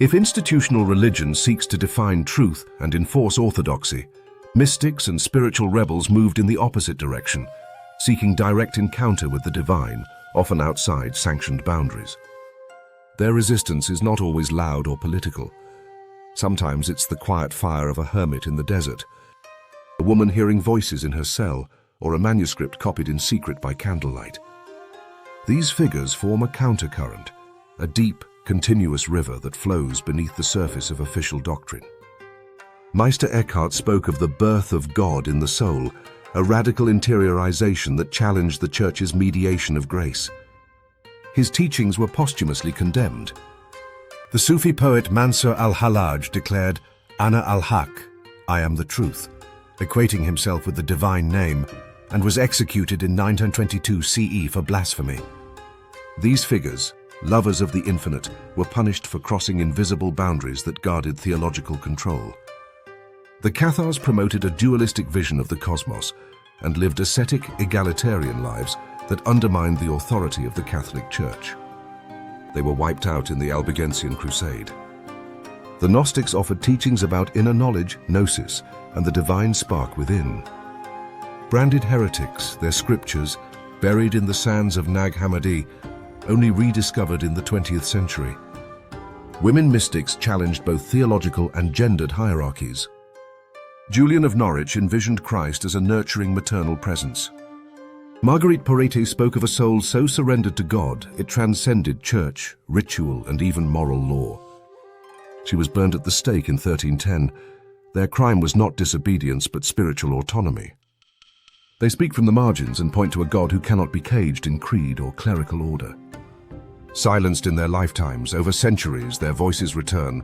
If institutional religion seeks to define truth and enforce orthodoxy, mystics and spiritual rebels moved in the opposite direction, seeking direct encounter with the divine, often outside sanctioned boundaries. Their resistance is not always loud or political. Sometimes it's the quiet fire of a hermit in the desert, a woman hearing voices in her cell, or a manuscript copied in secret by candlelight. These figures form a countercurrent, a deep, continuous river that flows beneath the surface of official doctrine. Meister Eckhart spoke of the birth of God in the soul, a radical interiorization that challenged the Church's mediation of grace. His teachings were posthumously condemned. The Sufi poet Mansur al-Hallaj declared, "Ana al-Haq, I am the truth," equating himself with the divine name, and was executed in 922 CE for blasphemy. These figures, lovers of the infinite, were punished for crossing invisible boundaries that guarded theological control. The Cathars promoted a dualistic vision of the cosmos and lived ascetic, egalitarian lives that undermined the authority of the Catholic Church. They were wiped out in the Albigensian Crusade. The Gnostics offered teachings about inner knowledge, gnosis, and the divine spark within. Branded heretics, their scriptures, buried in the sands of Nag Hammadi, only rediscovered in the 20th century. Women mystics challenged both theological and gendered hierarchies. Julian of Norwich envisioned Christ as a nurturing maternal presence. Marguerite Porete spoke of a soul so surrendered to God it transcended church, ritual, and even moral law. She was burned at the stake in 1310. Their crime was not disobedience but spiritual autonomy. They speak from the margins and point to a God who cannot be caged in creed or clerical order. Silenced in their lifetimes, over centuries their voices return,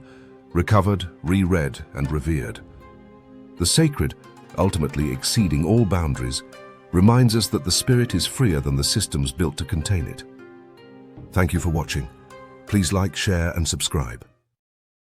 recovered, reread, and revered. The sacred, ultimately exceeding all boundaries, reminds us that the spirit is freer than the systems built to contain it. Thank you for watching. Please like, share, and subscribe.